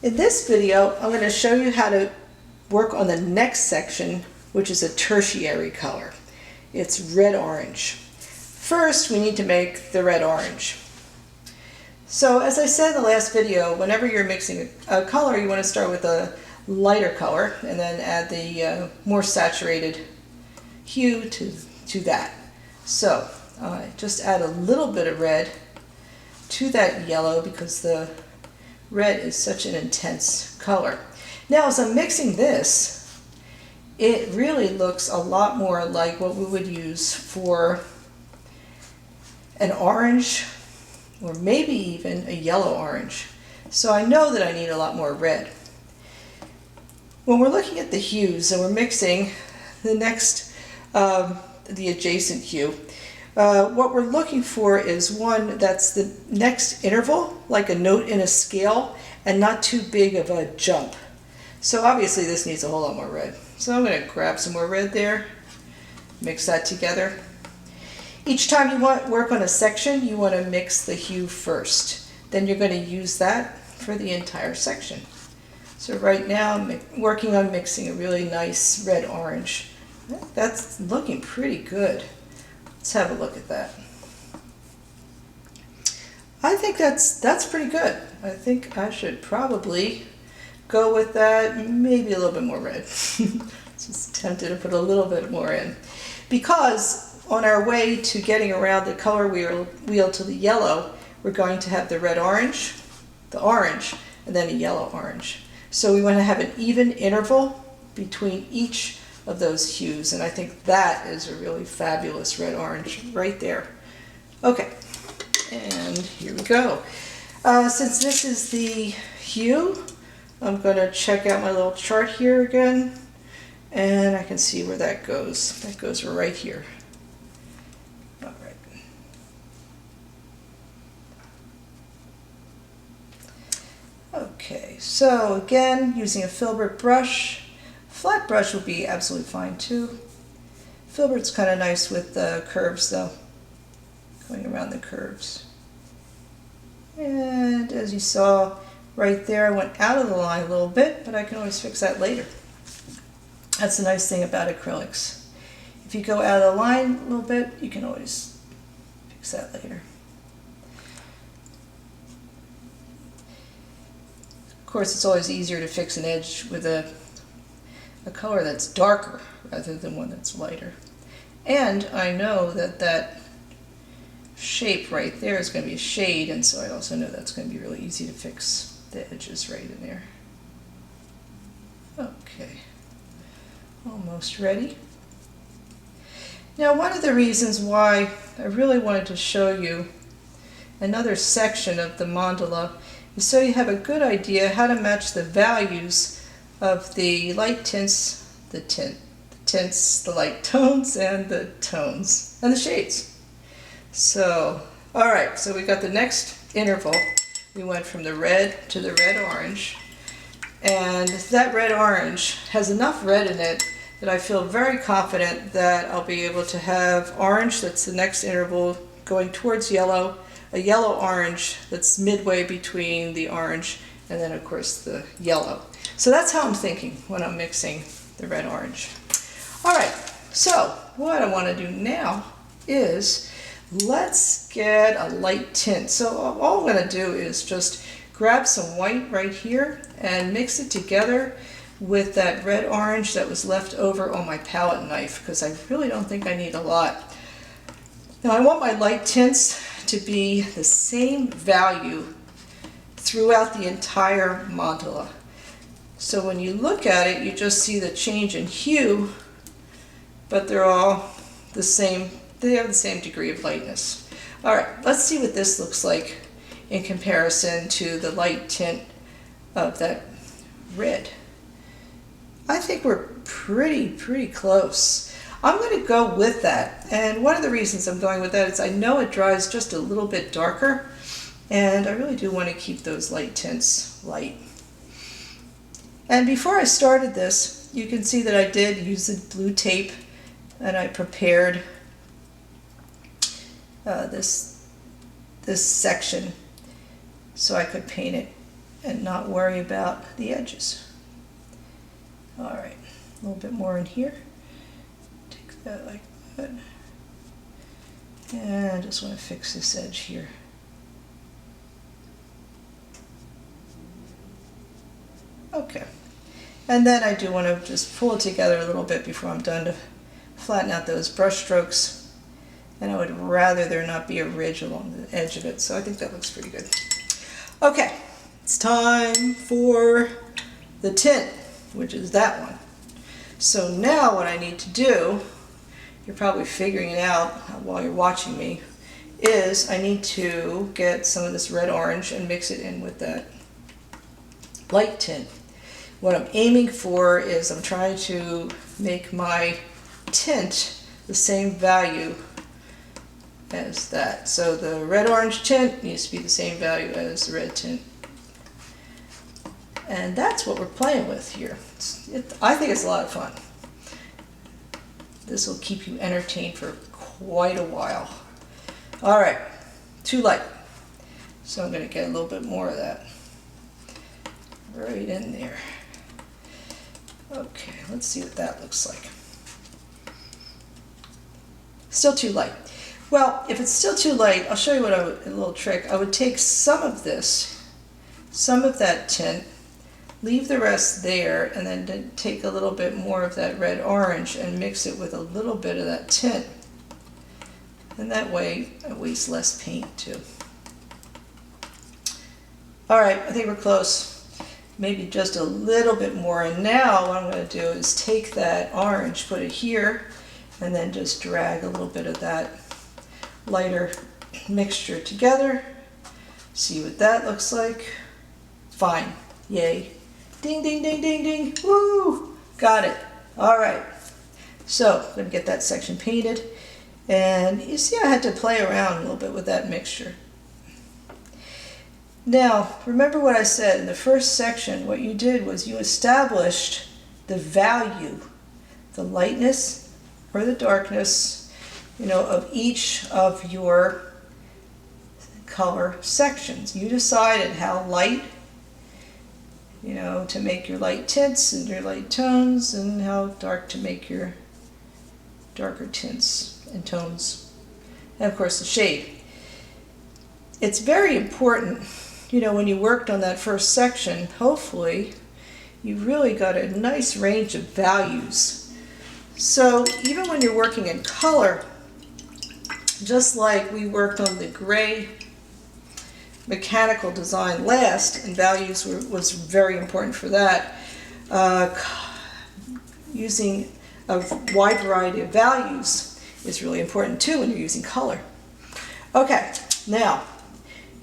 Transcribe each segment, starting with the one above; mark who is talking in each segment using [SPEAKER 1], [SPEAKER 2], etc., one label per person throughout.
[SPEAKER 1] In this video, I'm going to show you how to work on the next section, which is a tertiary color. It's red-orange. First, we need to make the red-orange. So as I said in the last video, whenever you're mixing a color, you want to start with a lighter color and then add the more saturated hue to that. So just add a little bit of red to that yellow because the red is such an intense color. Now as I'm mixing this, it really looks a lot more like what we would use for an orange or maybe even a yellow orange. So I know that I need a lot more red. When we're looking at the hues and we're mixing the next, the adjacent hue, what we're looking for is one that's the next interval, like a note in a scale, and not too big of a jump. So obviously this needs a whole lot more red. So I'm going to grab some more red there, mix that together. Each time you want to work on a section, you want to mix the hue first. Then you're going to use that for the entire section. So right now I'm working on mixing a really nice red-orange. That's looking pretty good. Let's have a look at that. I think that's pretty good. I think I should probably go with that, maybe a little bit more red. Just tempted to put a little bit more in. Because on our way to getting around the color wheel to the yellow, we're going to have the red-orange, the orange, and then a yellow-orange. So we want to have an even interval between each of those hues, and I think that is a really fabulous red-orange right there. Okay, and here we go. Since this is the hue, I'm going to check out my little chart here again, and I can see where that goes. That goes right here. All right. Okay, so again, using a filbert brush. Flat brush would be absolutely fine too. Filbert's kind of nice with the curves though, going around the curves. And as you saw right there, I went out of the line a little bit, but I can always fix that later. That's the nice thing about acrylics. If you go out of the line a little bit, you can always fix that later. Of course, it's always easier to fix an edge with a color that's darker rather than one that's lighter. And I know that that shape right there is going to be a shade, and so I also know that's going to be really easy to fix the edges right in there. Okay, almost ready. Now one of the reasons why I really wanted to show you another section of the mandala is so you have a good idea how to match the values of the light tints, the tints, the light tones, and the tones, and the shades. So, all right, so we got the next interval. We went from the red to the red-orange, and that red-orange has enough red in it that I feel very confident that I'll be able to have orange, that's the next interval, going towards yellow, a yellow-orange that's midway between the orange and then of course the yellow. So that's how I'm thinking when I'm mixing the red-orange. All right, so what I want to do now is let's get a light tint. So all I'm going to do is just grab some white right here and mix it together with that red-orange that was left over on my palette knife, because I really don't think I need a lot. Now I want my light tints to be the same value throughout the entire mandala. So when you look at it, you just see the change in hue, but they're all the same, they have the same degree of lightness. All right, let's see what this looks like in comparison to the light tint of that red. I think we're pretty close. I'm going to go with that, and one of the reasons I'm going with that is I know it dries just a little bit darker, and I really do want to keep those light tints light. And before I started this, you can see that I did use the blue tape, and I prepared this section so I could paint it and not worry about the edges. All right, a little bit more in here. Take that like that. And I just want to fix this edge here. Okay. And then I do want to just pull it together a little bit before I'm done to flatten out those brush strokes. And I would rather there not be a ridge along the edge of it, so I think that looks pretty good. Okay, it's time for the tint, which is that one. So now what I need to do, you're probably figuring it out while you're watching me, is I need to get some of this red orange and mix it in with that light tint. What I'm aiming for is I'm trying to make my tint the same value as that. So the red orange tint needs to be the same value as the red tint. And that's what we're playing with here. I think it's a lot of fun. This will keep you entertained for quite a while. All right, too light. So I'm going to get a little bit more of that right in there. Okay, let's see what that looks like. Still too light. Well, if it's still too light, I'll show you a little trick. I would take some of this, some of that tint, leave the rest there, and then take a little bit more of that red orange and mix it with a little bit of that tint. And that way I waste less paint too. All right, I think we're close. Maybe just a little bit more. And now what I'm going to do is take that orange, put it here, and then just drag a little bit of that lighter mixture together. See what that looks like. Fine. Yay. Ding, ding, ding, ding, ding. Woo! Got it. All right. So I'm going to get that section painted. And you see I had to play around a little bit with that mixture. Now, remember what I said in the first section. What you did was you established the value, the lightness or the darkness, of each of your color sections. You decided how light, to make your light tints and your light tones, and how dark to make your darker tints and tones. And of course the shade. It's very important, when you worked on that first section, hopefully you really got a nice range of values. So even when you're working in color, just like we worked on the gray mechanical design last, and values was very important for that, using a wide variety of values is really important too when you're using color. Okay, now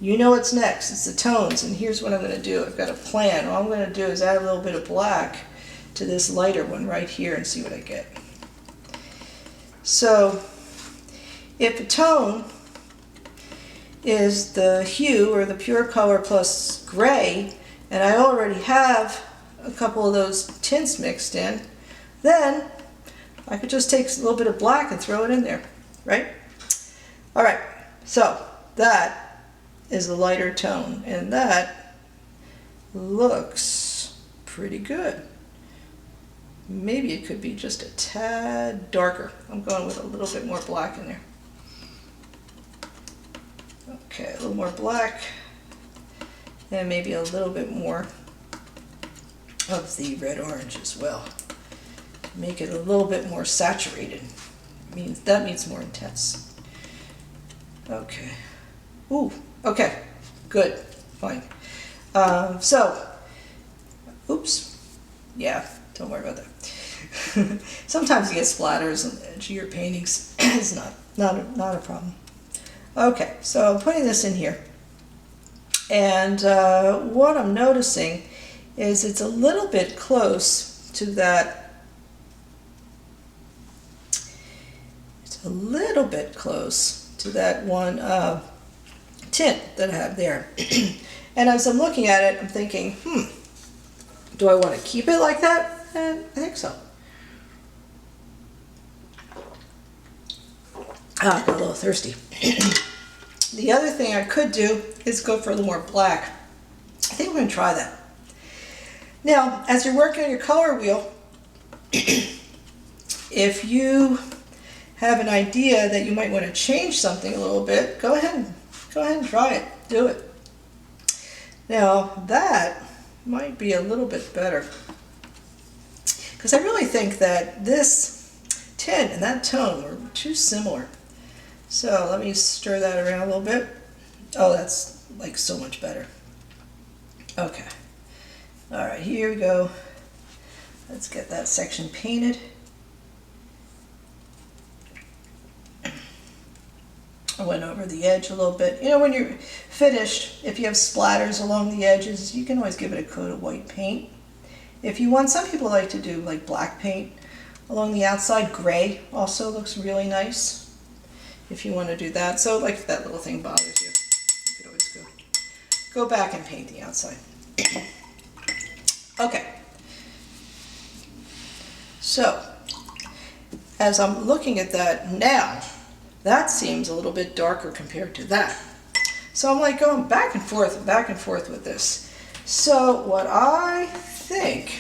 [SPEAKER 1] you know what's next. It's the tones, and here's what I'm going to do. I've got a plan. All I'm going to do is add a little bit of black to this lighter one right here and see what I get. So if a tone is the hue or the pure color plus gray, and I already have a couple of those tints mixed in, then I could just take a little bit of black and throw it in there, right? All right, so that is a lighter tone, and that looks pretty good. Maybe it could be just a tad darker. I'm going with a little bit more black in there. Okay, a little more black, and maybe a little bit more of the red orange as well. Make it a little bit more saturated. That means more intense. Okay. Ooh, okay, good, fine. Oops, yeah, don't worry about that. Sometimes you get splatters on the edge of your paintings. It's not a problem. Okay, so I'm putting this in here, and what I'm noticing is it's a little bit close to that. It's a little bit close to that one tint that I have there. And as I'm looking at it, I'm thinking, do I want to keep it like that? And I think so. I got a little thirsty. The other thing I could do is go for a little more black. I think we're going to try that. Now, as you're working on your color wheel, if you have an idea that you might want to change something a little bit, go ahead and try it. Do it. Now, that might be a little bit better, because I really think that this tint and that tone were too similar. So let me stir that around a little bit. Oh, that's like so much better. Okay. All right, here we go. Let's get that section painted. I went over the edge a little bit. You know, when you're finished, if you have splatters along the edges, you can always give it a coat of white paint. If you want, some people like to do like black paint along the outside. Gray also looks really nice if you want to do that. So like if that little thing bothers you, you could always go back and paint the outside. Okay. So as I'm looking at that now, that seems a little bit darker compared to that. So I'm like going back and forth with this. So what I think,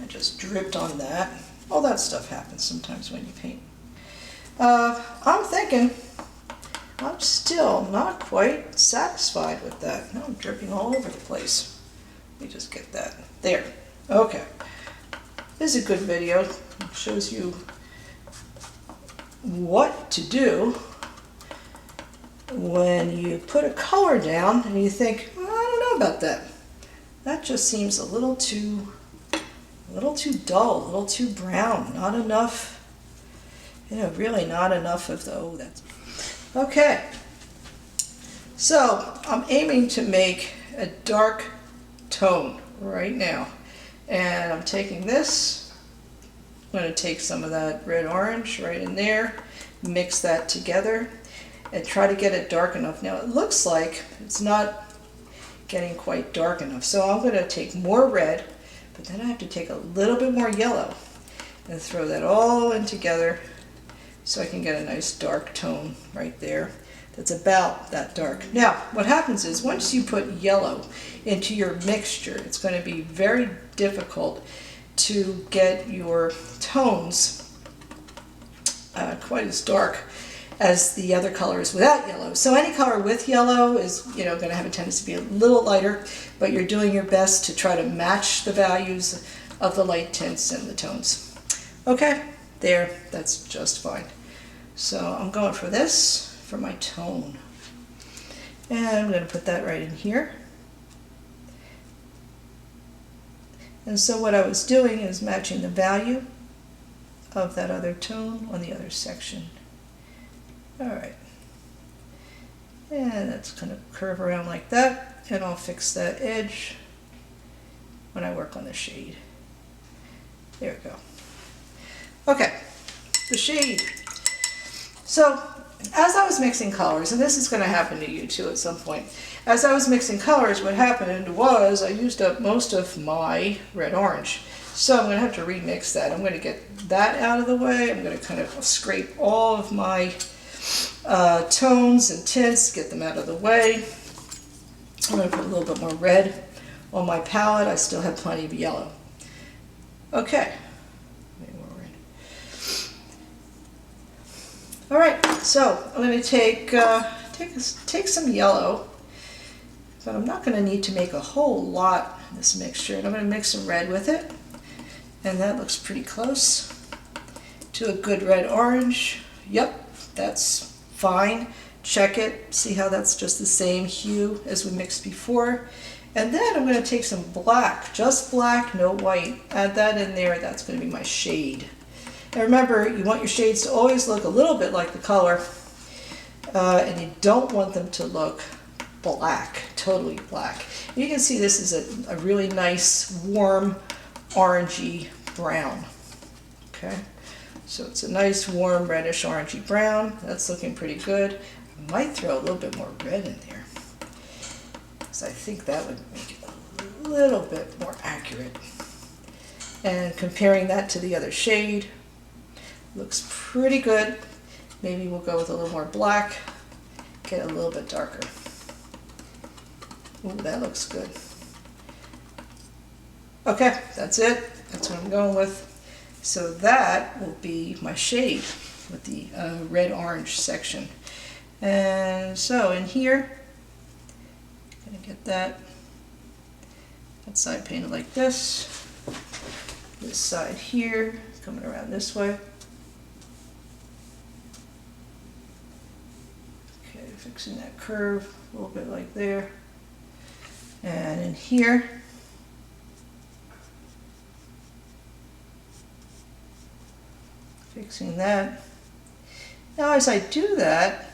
[SPEAKER 1] I just dripped on that. All that stuff happens sometimes when you paint. I'm thinking I'm still not quite satisfied with that. Now I'm dripping all over the place. Let me just get that. There. Okay. This is a good video. It shows you what to do when you put a color down and you think, well, I don't know about that. That just seems a little too dull, a little too brown. Not enough, you know, really not enough of the, oh, that's, okay. So I'm aiming to make a dark tone right now. And I'm taking this, I'm going to take some of that red orange right in there, mix that together, and try to get it dark enough. Now it looks like it's not getting quite dark enough, so I'm going to take more red, but then I have to take a little bit more yellow and throw that all in together so I can get a nice dark tone right there that's about that dark. Now what happens is once you put yellow into your mixture, it's going to be very difficult to get your tones quite as dark as the other colors without yellow. So any color with yellow is, you know, going to have a tendency to be a little lighter, but you're doing your best to try to match the values of the light tints and the tones. Okay, there, that's just fine. So I'm going for this for my tone. And I'm going to put that right in here. And so what I was doing is matching the value of that other tone on the other section. All right. And that's going to curve around like that, and I'll fix that edge when I work on the shade. There we go. Okay, the shade. So as I was mixing colors, and this is going to happen to you too at some point, as I was mixing colors, what happened was I used up most of my red orange. So I'm going to have to remix that. I'm going to get that out of the way. I'm going to kind of scrape all of my tones and tints, get them out of the way. I'm going to put a little bit more red on my palette. I still have plenty of yellow. Okay. All right, so I'm going to take some yellow, but I'm not going to need to make a whole lot in this mixture. And I'm going to mix some red with it, and that looks pretty close to a good red orange. Yep, that's fine. Check it, see how that's just the same hue as we mixed before. And then I'm going to take some black, just black, no white. Add that in there. That's going to be my shade. And remember, you want your shades to always look a little bit like the color, and you don't want them to look black, totally black. You can see this is a really nice, warm, orangey brown. Okay, so it's a nice, warm, reddish, orangey brown. That's looking pretty good. I might throw a little bit more red in there, because I think that would make it a little bit more accurate. And comparing that to the other shade, looks pretty good. Maybe we'll go with a little more black, get it a little bit darker. Ooh, that looks good. Okay, that's it. That's what I'm going with. So that will be my shade with the red-orange section. And so in here, I'm gonna get that side painted like this. This side here, coming around this way. Okay, fixing that curve a little bit like there. And in here, fixing that. Now as I do that,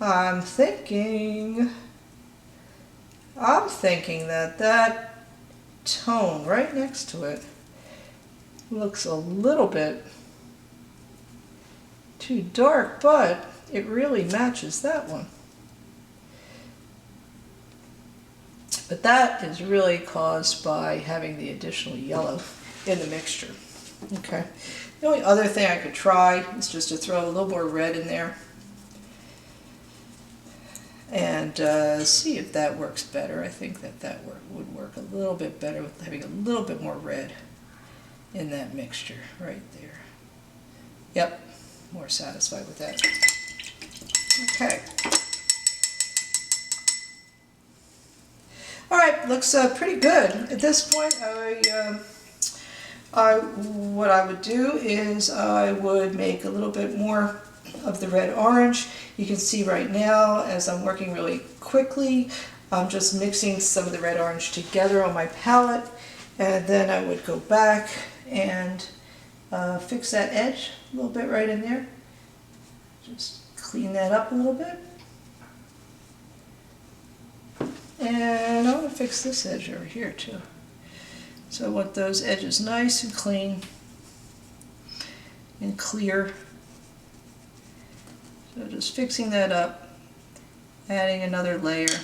[SPEAKER 1] I'm thinking that that tone right next to it looks a little bit too dark, but it really matches that one. But that is really caused by having the additional yellow in the mixture. Okay. The only other thing I could try is just to throw a little more red in there and see if that works better. I think that would work a little bit better with having a little bit more red in that mixture right there. Yep, more satisfied with that. Okay. All right, looks pretty good. At this point, what I would do is I would make a little bit more of the red-orange. You can see right now, as I'm working really quickly, I'm just mixing some of the red-orange together on my palette, and then I would go back and fix that edge a little bit right in there. Just clean that up a little bit. And I want to fix this edge over here too. So I want those edges nice and clean and clear. So just fixing that up, adding another layer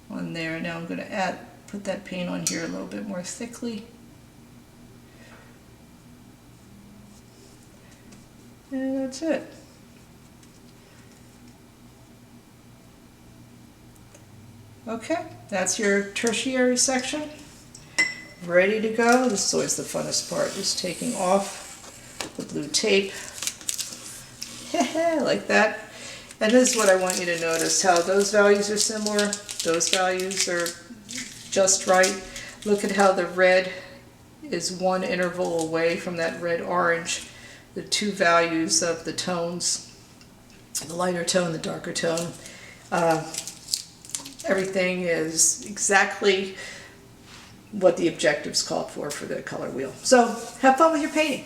[SPEAKER 1] on there. Now I'm going to put that paint on here a little bit more thickly. And that's it. Okay, that's your tertiary section. Ready to go. This is always the funnest part, just taking off the blue tape. Like that. And this is what I want you to notice, how those values are similar, those values are just right. Look at how the red is one interval away from that red-orange. The two values of the tones, the lighter tone, the darker tone. Everything is exactly what the objectives called for the color wheel. So have fun with your painting.